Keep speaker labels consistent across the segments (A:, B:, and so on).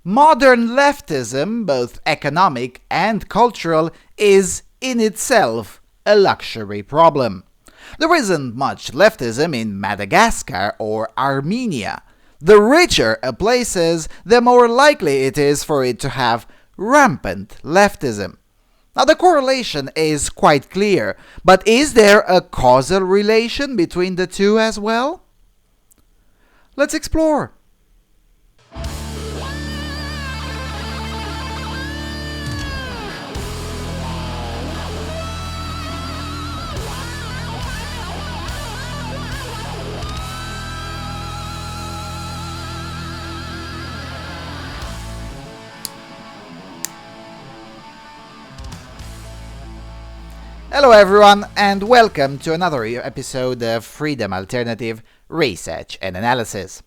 A: Modern leftism, both economic and cultural, is in itself a luxury problem. There isn't much leftism in Madagascar or Armenia. The richer a place is, the more likely it is for it to have rampant leftism. Now, the correlation is quite clear, but is there a causal relation between the two as well? Let's explore. Hello everyone, and welcome to another episode of Freedom Alternative Research and Analysis.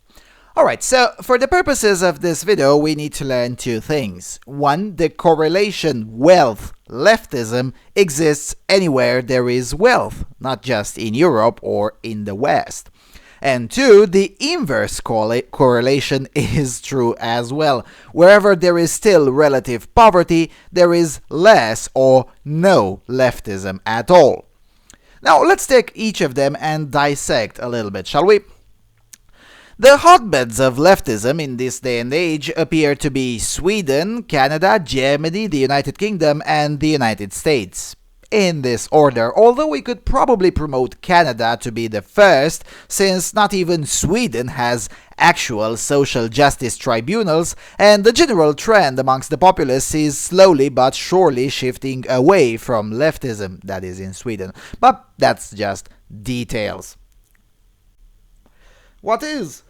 A: Alright, so for the purposes of this video, we need to learn two things. One, the correlation wealth-leftism exists anywhere there is wealth, not just in Europe or in the West. And two, the inverse correlation is true as well. Wherever there is still relative poverty, there is less or no leftism at all. Now, let's take each of them and dissect a little bit, shall we? The hotbeds of leftism in this day and age appear to be Sweden, Canada, Germany, the United Kingdom, and the United States. In this order, although we could probably promote Canada to be the first, since not even Sweden has actual social justice tribunals, and the general trend amongst the populace is slowly but surely shifting away from leftism, that is in Sweden. But that's just details. What is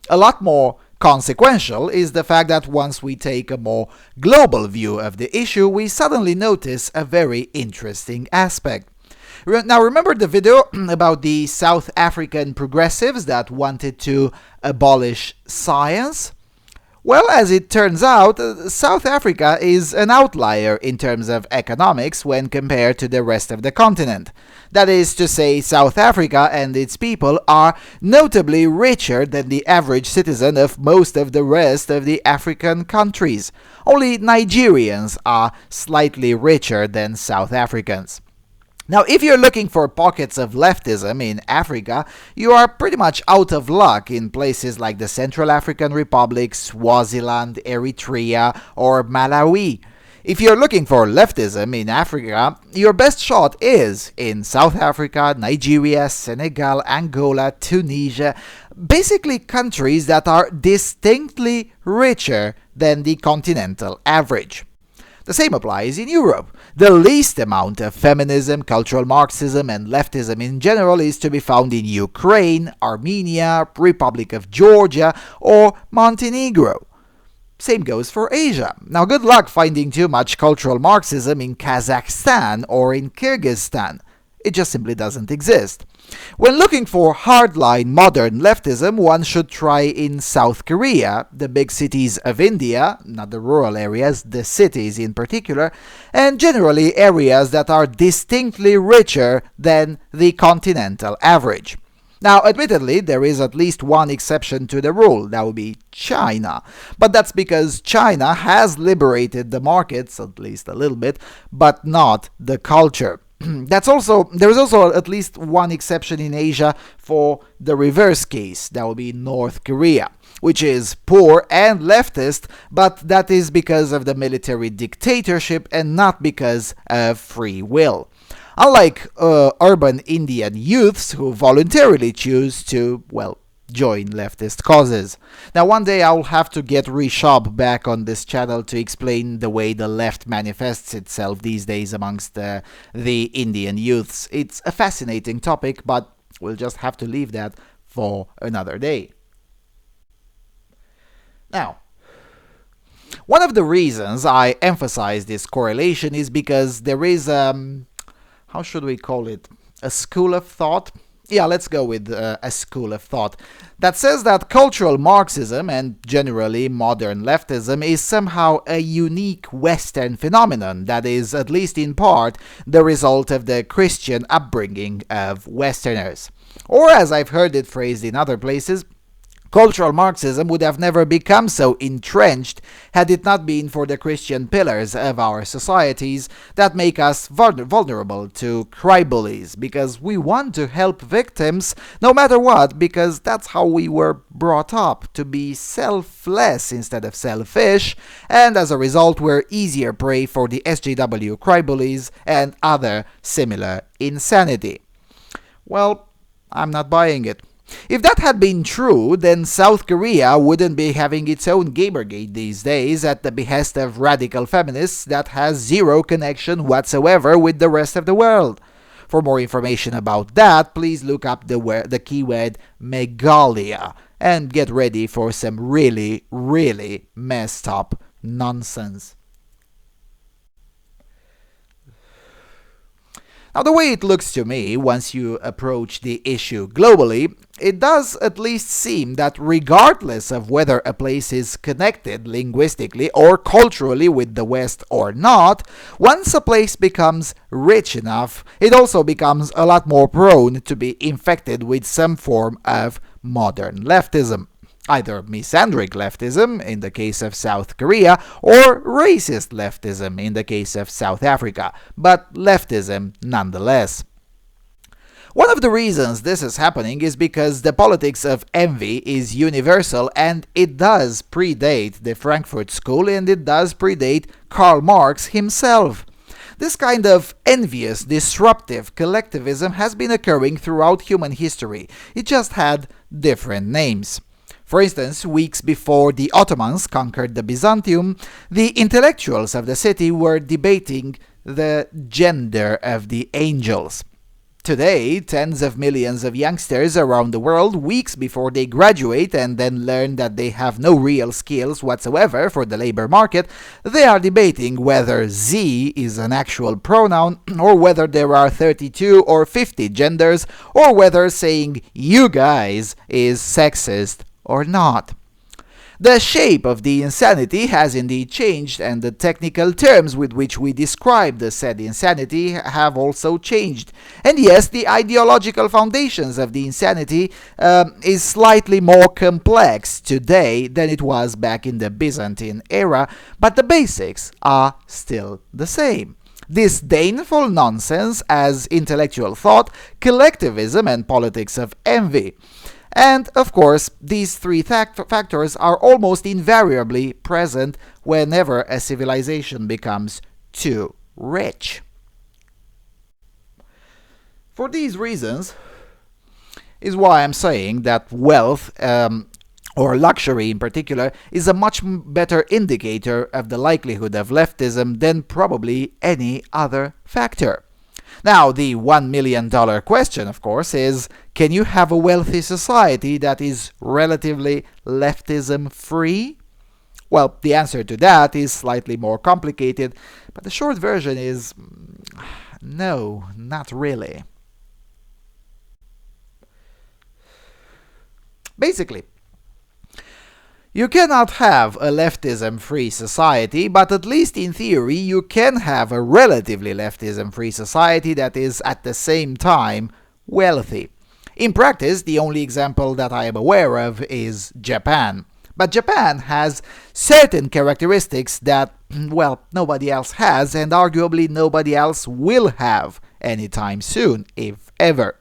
A: a lot more consequential is the fact that once we take a more global view of the issue, we suddenly notice a very interesting aspect. Now, remember the video about the South African progressives that wanted to abolish science? Well, as it turns out, South Africa is an outlier in terms of economics when compared to the rest of the continent. That is to say, South Africa and its people are notably richer than the average citizen of most of the rest of the African countries. Only Nigerians are slightly richer than South Africans. Now, if you're looking for pockets of leftism in Africa, you are pretty much out of luck in places like the Central African Republic, Swaziland, Eritrea, or Malawi. If you're looking for leftism in Africa, your best shot is in South Africa, Nigeria, Senegal, Angola, Tunisia, basically countries that are distinctly richer than the continental average. The same applies in Europe. The least amount of feminism, cultural Marxism, and leftism in general is to be found in Ukraine, Armenia, Republic of Georgia, or Montenegro. Same goes for Asia. Now, good luck finding too much cultural Marxism in Kazakhstan or in Kyrgyzstan. It just simply doesn't exist. When looking for hardline modern leftism, one should try in South Korea, the big cities of India, not the rural areas, the cities in particular, and generally areas that are distinctly richer than the continental average. Now, admittedly, there is at least one exception to the rule, that would be China. But that's because China has liberated the markets, at least a little bit, but not the culture. There is also at least one exception in Asia for the reverse case, that would be North Korea, which is poor and leftist, but that is because of the military dictatorship and not because of free will. Unlike urban Indian youths who voluntarily choose to, join leftist causes. Now, one day I'll have to get Rishab back on this channel to explain the way the left manifests itself these days amongst the Indian youths. It's a fascinating topic, but we'll just have to leave that for another day. Now, one of the reasons I emphasize this correlation is because there is, how should we call it, a school of thought? Yeah, let's go with a school of thought that says that cultural Marxism and generally modern leftism is somehow a unique Western phenomenon that is, at least in part, the result of the Christian upbringing of Westerners. Or, as I've heard it phrased in other places, Cultural Marxism would have never become so entrenched had it not been for the Christian pillars of our societies that make us vulnerable to crybullies, because we want to help victims no matter what, because that's how we were brought up, to be selfless instead of selfish, and as a result we're easier prey for the SJW crybullies and other similar insanity. Well, I'm not buying it. If that had been true, then South Korea wouldn't be having its own Gamergate these days at the behest of radical feminists that has zero connection whatsoever with the rest of the world. For more information about that, please look up the keyword Megalia and get ready for some really, really messed up nonsense. Now, the way it looks to me, once you approach the issue globally, it does at least seem that regardless of whether a place is connected linguistically or culturally with the West or not, once a place becomes rich enough, it also becomes a lot more prone to be infected with some form of modern leftism. Either misandric leftism in the case of South Korea or racist leftism in the case of South Africa, but leftism nonetheless. One of the reasons this is happening is because the politics of envy is universal, and it does predate the Frankfurt School, and it does predate Karl Marx himself. This kind of envious, disruptive collectivism has been occurring throughout human history. It just had different names. For instance, weeks before the Ottomans conquered the Byzantium, the intellectuals of the city were debating the gender of the angels. Today, tens of millions of youngsters around the world, weeks before they graduate and then learn that they have no real skills whatsoever for the labor market, they are debating whether Z is an actual pronoun, or whether there are 32 or 50 genders, or whether saying "you guys" is sexist or not. The shape of the insanity has indeed changed, and the technical terms with which we describe the said insanity have also changed. And yes, the ideological foundations of the insanity is slightly more complex today than it was back in the Byzantine era, but the basics are still the same. Disdainful nonsense as intellectual thought, collectivism, and politics of envy. And, of course, these three factors are almost invariably present whenever a civilization becomes too rich. For these reasons is why I'm saying that wealth, or luxury in particular, is a much better indicator of the likelihood of leftism than probably any other factor. Now, the $1 million question, of course, is, can you have a wealthy society that is relatively leftism-free? Well, the answer to that is slightly more complicated, but the short version is no, not really. Basically, you cannot have a leftism-free society, but at least in theory you can have a relatively leftism-free society that is at the same time wealthy. In practice, the only example that I am aware of is Japan. But Japan has certain characteristics that, well, nobody else has, and arguably nobody else will have anytime soon, if ever.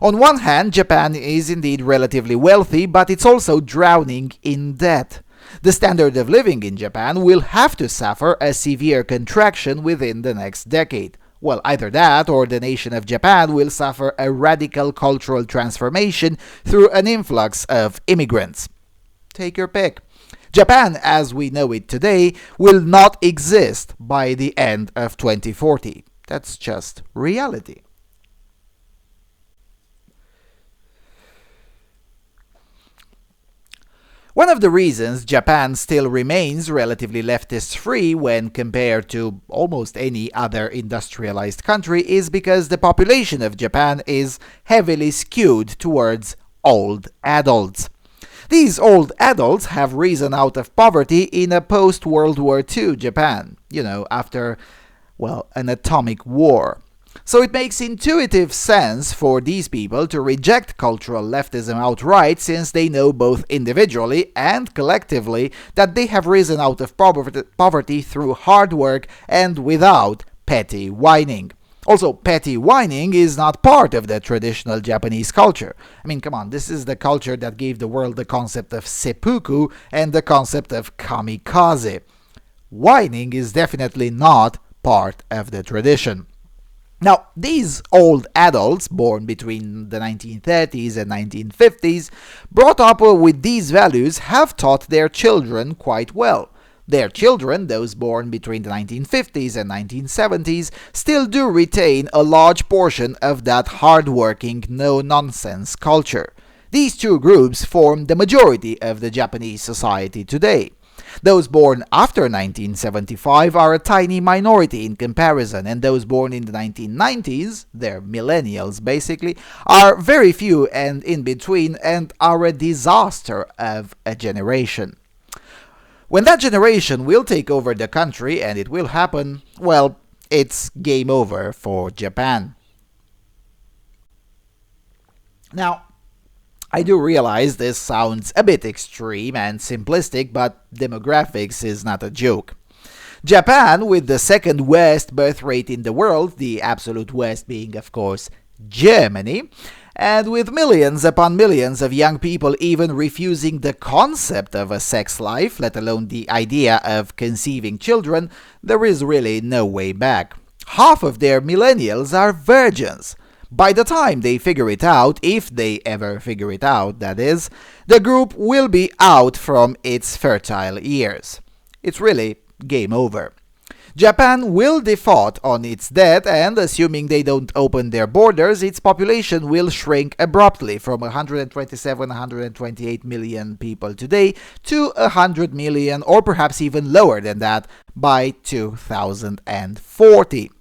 A: On one hand, Japan is indeed relatively wealthy, but it's also drowning in debt. The standard of living in Japan will have to suffer a severe contraction within the next decade. Well, either that or the nation of Japan will suffer a radical cultural transformation through an influx of immigrants. Take your pick. Japan, as we know it today, will not exist by the end of 2040. That's just reality. One of the reasons Japan still remains relatively leftist-free when compared to almost any other industrialized country is because the population of Japan is heavily skewed towards old adults. These old adults have risen out of poverty in a post-World War II Japan, after, an atomic war. So it makes intuitive sense for these people to reject cultural leftism outright, since they know both individually and collectively that they have risen out of poverty through hard work and without petty whining. Also, petty whining is not part of the traditional Japanese culture. I mean, come on, this is the culture that gave the world the concept of seppuku and the concept of kamikaze. Whining is definitely not part of the tradition. Now, these old adults, born between the 1930s and 1950s, brought up with these values, have taught their children quite well. Their children, those born between the 1950s and 1970s, still do retain a large portion of that hard-working, no-nonsense culture. These two groups form the majority of the Japanese society today. Those born after 1975 are a tiny minority in comparison, and those born in the 1990s, they're millennials basically, are very few and in between, and are a disaster of a generation. When that generation will take over the country, and it will happen, well, it's game over for Japan. Now, I do realize this sounds a bit extreme and simplistic, but demographics is not a joke. Japan, with the second worst birth rate in the world, the absolute worst being, of course, Germany, and with millions upon millions of young people even refusing the concept of a sex life, let alone the idea of conceiving children, there is really no way back. Half of their millennials are virgins. By the time they figure it out, if they ever figure it out, that is, the group will be out from its fertile years. It's really game over. Japan will default on its debt, and assuming they don't open their borders, its population will shrink abruptly from 127-128 million people today to 100 million, or perhaps even lower than that, by 2040.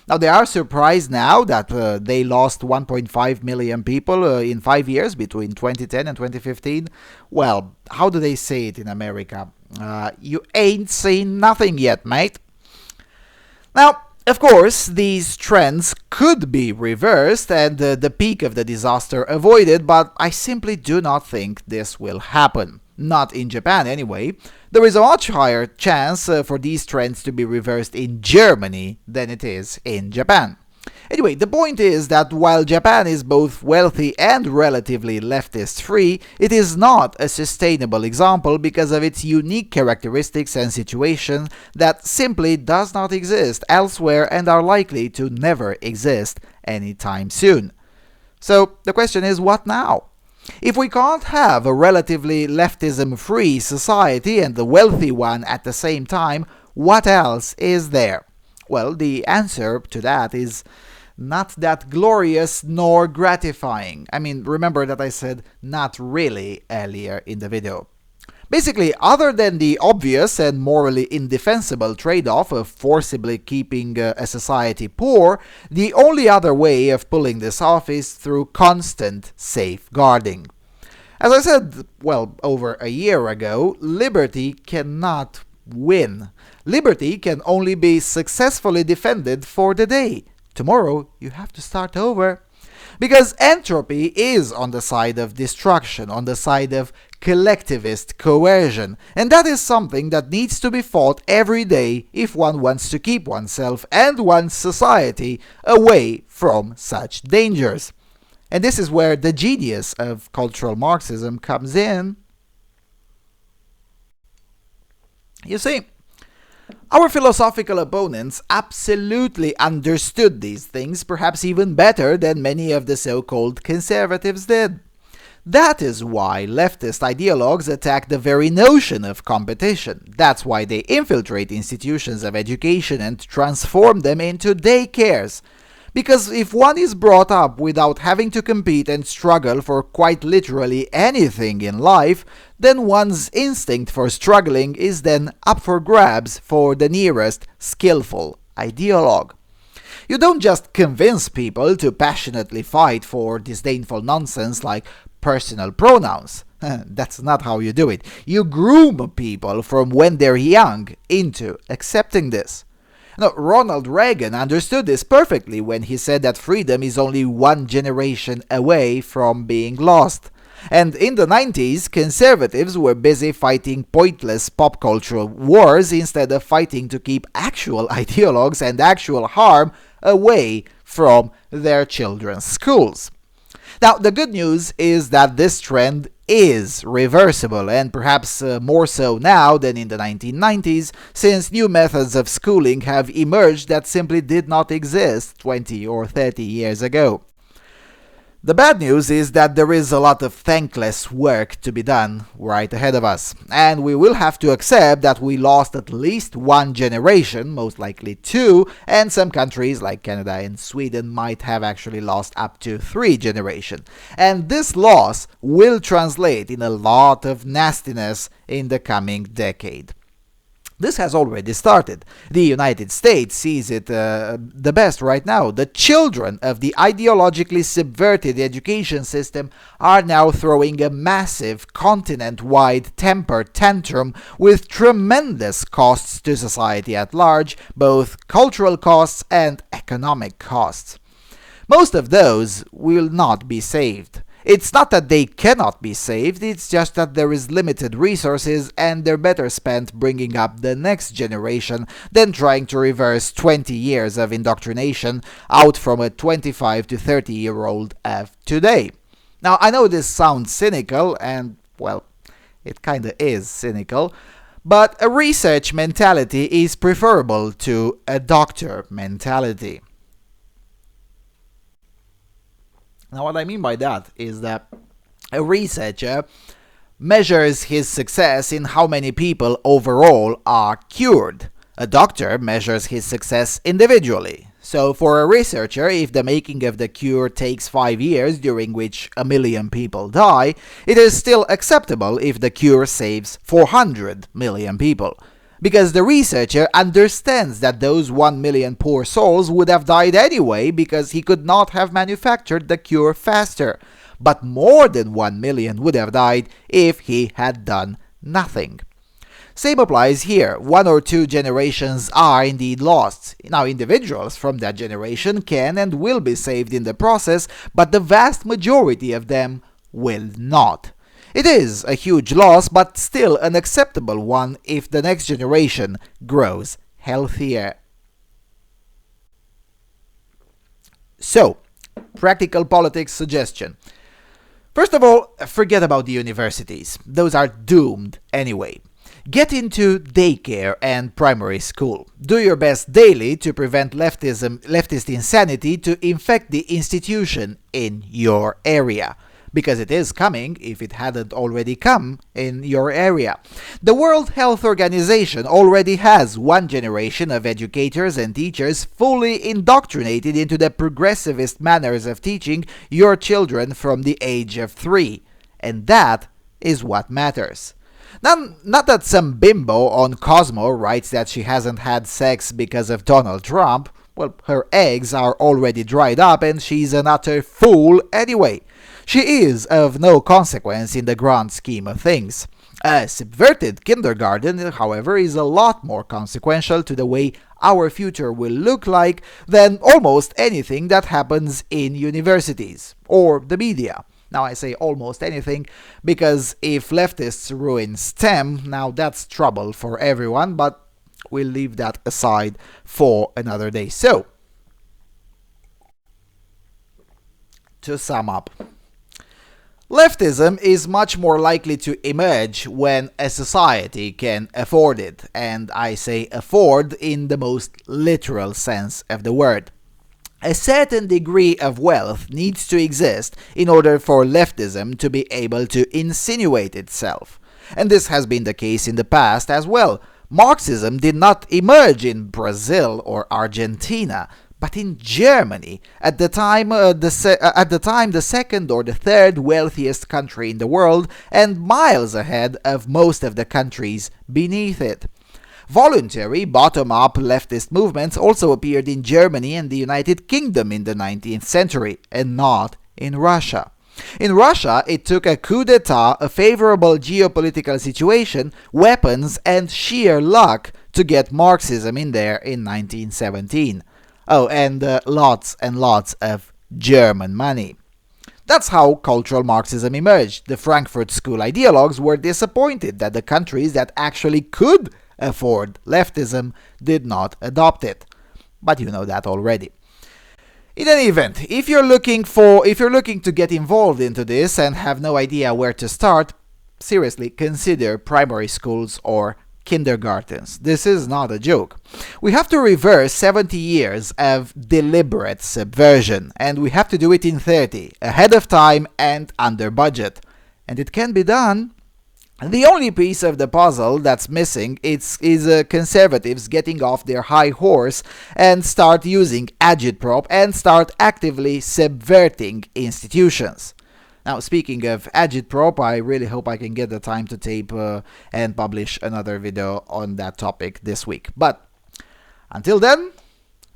A: Now, they are surprised now that they lost 1.5 million people in 5 years between 2010 and 2015. Well, how do they say it in America? You ain't seen nothing yet, mate. Now, of course, these trends could be reversed and the peak of the disaster avoided, but I simply do not think this will happen. Not in Japan, anyway. There is a much higher chance for these trends to be reversed in Germany than it is in Japan. Anyway, the point is that while Japan is both wealthy and relatively leftist-free, it is not a sustainable example because of its unique characteristics and situation that simply does not exist elsewhere and are likely to never exist anytime soon. So the question is, what now? If we can't have a relatively leftism-free society and the wealthy one at the same time, what else is there? Well, the answer to that is not that glorious nor gratifying. I mean, remember that I said not really earlier in the video. Basically, other than the obvious and morally indefensible trade-off of forcibly keeping a society poor, the only other way of pulling this off is through constant safeguarding. As I said, well, over a year ago, liberty cannot win. Liberty can only be successfully defended for the day. Tomorrow, you have to start over. Because entropy is on the side of destruction, on the side of collectivist coercion, and that is something that needs to be fought every day if one wants to keep oneself and one's society away from such dangers. And this is where the genius of cultural Marxism comes in. You see, our philosophical opponents absolutely understood these things, perhaps even better than many of the so-called conservatives did. That is why leftist ideologues attack the very notion of competition. That's why they infiltrate institutions of education and transform them into daycares. Because if one is brought up without having to compete and struggle for quite literally anything in life, then one's instinct for struggling is then up for grabs for the nearest skillful ideologue. You don't just convince people to passionately fight for disdainful nonsense like personal pronouns. That's not how you do it. You groom people from when they're young into accepting this. No, Ronald Reagan understood this perfectly when he said that freedom is only one generation away from being lost. And in the 90s, conservatives were busy fighting pointless pop cultural wars instead of fighting to keep actual ideologues and actual harm away from their children's schools. Now, the good news is that this trend is reversible, and perhaps more so now than in the 1990s, since new methods of schooling have emerged that simply did not exist 20 or 30 years ago. The bad news is that there is a lot of thankless work to be done right ahead of us, and we will have to accept that we lost at least one generation, most likely two, and some countries like Canada and Sweden might have actually lost up to 3 generations. And this loss will translate in a lot of nastiness in the coming decade. This has already started. The United States sees it the best right now. The children of the ideologically subverted education system are now throwing a massive continent-wide temper tantrum with tremendous costs to society at large, both cultural costs and economic costs. Most of those will not be saved. It's not that they cannot be saved, it's just that there is limited resources and they're better spent bringing up the next generation than trying to reverse 20 years of indoctrination out from a 25 to 30-year-old of today. Now, I know this sounds cynical, and, well, it kinda is cynical, but a research mentality is preferable to a doctor mentality. Now, what I mean by that is that a researcher measures his success in how many people overall are cured. A doctor measures his success individually. So for a researcher, if the making of the cure takes 5 years, during which 1 million people die, it is still acceptable if the cure saves 400 million people. Because the researcher understands that those 1 million poor souls would have died anyway because he could not have manufactured the cure faster. But more than 1 million would have died if he had done nothing. Same applies here. 1 or 2 generations are indeed lost. Now, individuals from that generation can and will be saved in the process, but the vast majority of them will not. It is a huge loss, but still an acceptable one if the next generation grows healthier. So, practical politics suggestion. First of all, forget about the universities. Those are doomed anyway. Get into daycare and primary school. Do your best daily to prevent leftist insanity to infect the institution in your area. Because it is coming, if it hadn't already come, in your area. The World Health Organization already has one generation of educators and teachers fully indoctrinated into the progressivist manners of teaching your children from the age of 3. And that is what matters. Not that some bimbo on Cosmo writes that she hasn't had sex because of Donald Trump. Well, her eggs are already dried up and she's an utter fool anyway. She is of no consequence in the grand scheme of things. A subverted kindergarten, however, is a lot more consequential to the way our future will look like than almost anything that happens in universities or the media. Now, I say almost anything because if leftists ruin STEM, now that's trouble for everyone, but we'll leave that aside for another day. So, to sum up, leftism is much more likely to emerge when a society can afford it, and I say afford in the most literal sense of the word. A certain degree of wealth needs to exist in order for leftism to be able to insinuate itself. And this has been the case in the past as well. Marxism did not emerge in Brazil or Argentina, but in Germany, at the time the second or the third wealthiest country in the world, and miles ahead of most of the countries beneath it. Voluntary, bottom-up leftist movements also appeared in Germany and the United Kingdom in the 19th century, and not in Russia. In Russia, it took a coup d'etat, a favorable geopolitical situation, weapons, and sheer luck to get Marxism in there in 1917. Oh, and lots and lots of German money. That's how cultural Marxism emerged. The Frankfurt School ideologues were disappointed that the countries that actually could afford leftism did not adopt it. But you know that already. In any event, if you're looking to get involved into this and have no idea where to start, seriously consider primary schools or kindergartens. This is not a joke. We have to reverse 70 years of deliberate subversion, and we have to do it in 30, ahead of time and under budget. And it can be done. The only piece of the puzzle that's missing is conservatives getting off their high horse and start using agitprop and start actively subverting institutions. Now, speaking of agitprop, I really hope I can get the time to tape and publish another video on that topic this week. But until then,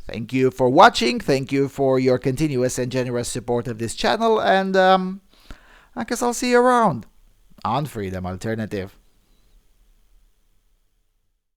A: thank you for watching, thank you for your continuous and generous support of this channel, and I guess I'll see you around on Freedom Alternative.